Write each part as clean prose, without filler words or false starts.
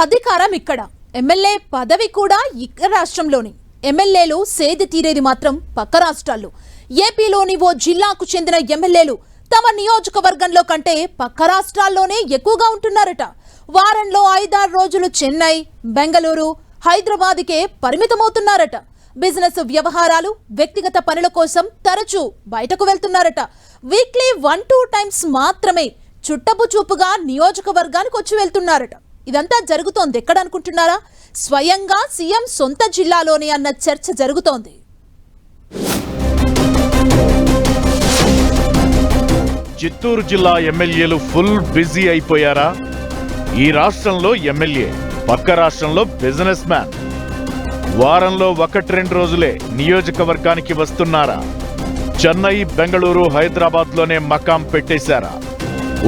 అధికారం ఇక్కడ, ఎమ్మెల్యే పదవి కూడా ఇక్కడ రాష్ట్రంలోని. ఎమ్మెల్యేలు సేది తీరేది మాత్రం పక్క రాష్ట్రాల్లో. ఏపీలోని ఓ జిల్లాకు చెందిన ఎమ్మెల్యేలు తమ నియోజకవర్గంలో కంటే పక్క రాష్ట్రాల్లోనే ఎక్కువగా ఉంటున్నారట. వారంలో 5-6 రోజులు చెన్నై, బెంగళూరు, హైదరాబాద్కే పరిమితమవుతున్నారట. బిజినెస్ వ్యవహారాలు, వ్యక్తిగత పనుల కోసం తరచూ బయటకు వెళ్తున్నారట. వీక్లీ 1-2 టైమ్స్ మాత్రమే చుట్టపు చూపుగా నియోజకవర్గానికి వచ్చి వెళ్తున్నారట. ఇదంతా జరుగుతోంది ఎక్కడ అనుకుంటున్నారా? స్వయంగా సీఎం సొంత జిల్లాలోనే అన్న చర్చ జరుగుతోంది. చిత్తూరు జిల్లా ఎమ్మెల్యేలు ఫుల్ బిజీ అయిపోయారా? ఈ రాష్ట్రంలో ఎమ్మెల్యే, పక్క రాష్ట్రంలో బిజినెస్ మ్యాన్. వారంలో 1-2 రోజులే నియోజకవర్గానికి వస్తున్నారా? చెన్నై, బెంగళూరు, హైదరాబాద్లోనే మకాం పెట్టేశారా?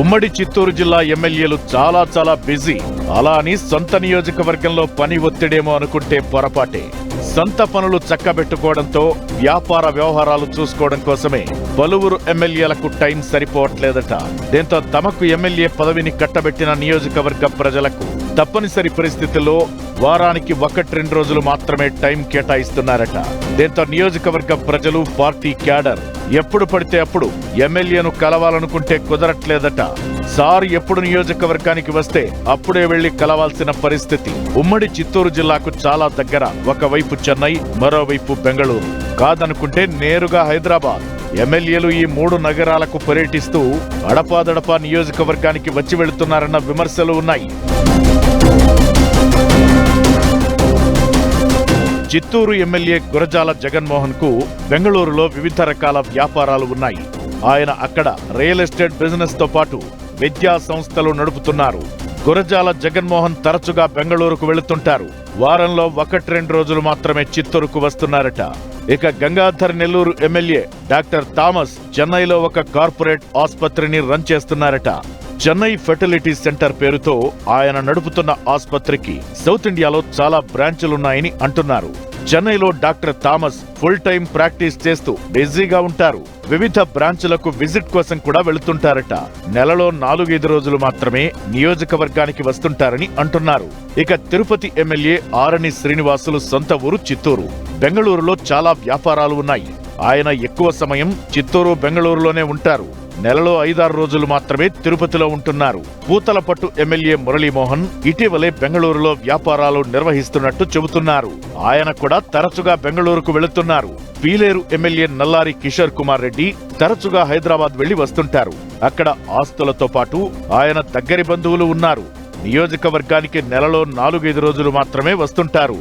ఉమ్మడి చిత్తూరు జిల్లా ఎమ్మెల్యేలు చాలా బిజీ. అలా అని సొంత నియోజకవర్గంలో పని ఒత్తిడేమో అనుకుంటే పొరపాటే. సొంత పనులు చక్కబెట్టుకోవడంతో, వ్యాపార వ్యవహారాలు చూసుకోవడం కోసమే పలువురు ఎమ్మెల్యేలకు టైం సరిపోవట్లేదట. దీంతో తమకు ఎమ్మెల్యే పదవిని కట్టబెట్టిన నియోజకవర్గ ప్రజలకు తప్పనిసరి పరిస్థితుల్లో వారానికి 1-2 రోజులు మాత్రమే టైం కేటాయిస్తున్నారట. దీంతో నియోజకవర్గ ప్రజలు, పార్టీ క్యాడర్ ఎప్పుడు పడితే అప్పుడు ఎమ్మెల్యేను కలవాలనుకుంటే కుదరట్లేదట. సార్ ఎప్పుడు నియోజకవర్గానికి వస్తే అప్పుడే వెళ్లి కలవాల్సిన పరిస్థితి. ఉమ్మడి చిత్తూరు జిల్లాకు చాలా దగ్గర. ఒకవైపు చెన్నై, మరోవైపు బెంగళూరు. కాదనుకుంటే నేరుగా హైదరాబాద్. ఎమ్మెల్యేలు ఈ 3 నగరాలకు పర్యటిస్తూ అడపాదడపా నియోజకవర్గానికి వచ్చి వెళుతున్నారన్న విమర్శలు ఉన్నాయి. చిత్తూరు ఎమ్మెల్యే గురజాల జగన్మోహన్ కు బెంగళూరులో వివిధ రకాల వ్యాపారాలు ఉన్నాయి. ఆయన అక్కడ రియల్ ఎస్టేట్ బిజినెస్ తో పాటు విద్యా సంస్థలు నడుపుతున్నారు. గురజాల జగన్మోహన్ తరచుగా బెంగళూరుకు వెళుతుంటారు. వారంలో 1-2 రోజులు మాత్రమే చిత్తూరుకు వస్తున్నారట. ఇక Gangadhar Nellore MLA doctor Thomas చెన్నైలో ఒక కార్పొరేట్ ఆసుపత్రిని రన్ చేస్తున్నారట. చెన్నై ఫెర్టిలిటీ సెంటర్ పేరుతో ఆయన నడుపుతున్న ఆసుపత్రికి సౌత్ ఇండియాలో చాలా బ్రాంచులున్నాయని అంటున్నారు. చెన్నైలో doctor Thomas full time practice చేస్తూ బిజీగా ఉంటారు. వివిధ బ్రాంచులకు విజిట్ కోసం కూడా వెళుతుంటారట. నెలలో 4-5 రోజులు మాత్రమే నియోజకవర్గానికి వస్తుంటారని అంటున్నారు. ఇక తిరుపతి ఎమ్మెల్యే ఆరణి శ్రీనివాసులు సొంత ఊరు చిత్తూరు. బెంగళూరులో చాలా వ్యాపారాలు ఉన్నాయి. ఆయన ఎక్కువ సమయం చిత్తూరు, బెంగళూరులోనే ఉంటారు. నెలలో 5-6 రోజులు మాత్రమే తిరుపతిలో ఉంటున్నారు. పూతలపట్టు ఎమ్మెల్యే మురళీమోహన్ ఇటీవలే బెంగళూరులో వ్యాపారాలు నిర్వహిస్తున్నట్టు చెబుతున్నారు. ఆయన కూడా తరచుగా బెంగళూరుకు వెళుతున్నారు. పీలేరు ఎమ్మెల్యే నల్లారి కిషోర్ కుమార్ రెడ్డి తరచుగా హైదరాబాద్ వెళ్లి వస్తుంటారు. అక్కడ ఆస్తులతో పాటు ఆయన దగ్గరి బంధువులు ఉన్నారు. నియోజకవర్గానికి నెలలో 4-5 రోజులు మాత్రమే వస్తుంటారు.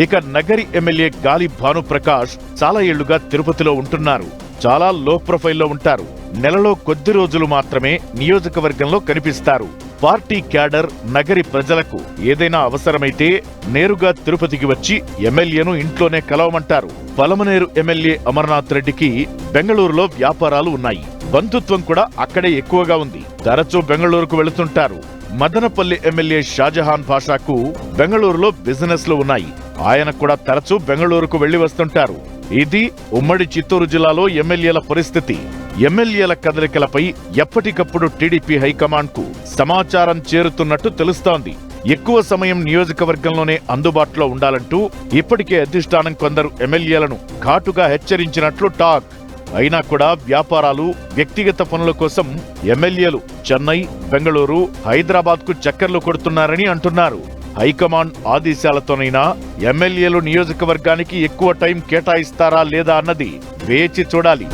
ఇక నగరి ఎమ్మెల్యే గాలి భానుప్రకాష్ చాలా ఏళ్లుగా తిరుపతిలో ఉంటున్నారు. చాలా లో ప్రొఫైల్లో ఉంటారు. నెలలో కొద్ది రోజులు మాత్రమే నియోజకవర్గంలో కనిపిస్తారు. పార్టీ క్యాడర్, నగరి ప్రజలకు ఏదైనా అవసరమైతే నేరుగా తిరుపతికి వచ్చి ఎమ్మెల్యేను ఇంట్లోనే కలవమంటారు. పలమనేరు ఎమ్మెల్యే అమర్నాథ్ రెడ్డికి బెంగళూరులో వ్యాపారాలు ఉన్నాయి. బంధుత్వం కూడా అక్కడే ఎక్కువగా ఉంది. తరచూ బెంగళూరుకు వెళుతుంటారు. మదనపల్లి ఎమ్మెల్యే షాజహాన్ భాషాకు బెంగళూరులో బిజినెస్లు ఉన్నాయి. ఆయన కూడా తరచూ బెంగళూరుకు వెళ్లి వస్తుంటారు. ఇది ఉమ్మడి చిత్తూరు జిల్లాలో ఎమ్మెల్యేల పరిస్థితి. ఎమ్మెల్యేల కదలికలపై ఎప్పటికప్పుడు టీడీపీ హైకమాండ్ కు సమాచారం చేరుతున్నట్టు తెలుస్తోంది. ఎక్కువ సమయం నియోజకవర్గంలోనే అందుబాటులో ఉండాలంటూ ఇప్పటికే అధిష్టానం కొందరు ఎమ్మెల్యేలను ఘాటుగా హెచ్చరించినట్లు టాక్. అయినా కూడా వ్యాపారాలు, వ్యక్తిగత పనుల కోసం ఎమ్మెల్యేలు చెన్నై, బెంగళూరు, హైదరాబాద్ కు చక్కర్లు కొడుతున్నారని అంటున్నారు. హైకమాండ్ ఆదేశాలతోనైనా ఎమ్మెల్యేలు నియోజకవర్గానికి ఎక్కువ టైం కేటాయిస్తారా లేదా అన్నది వేచి చూడాలి.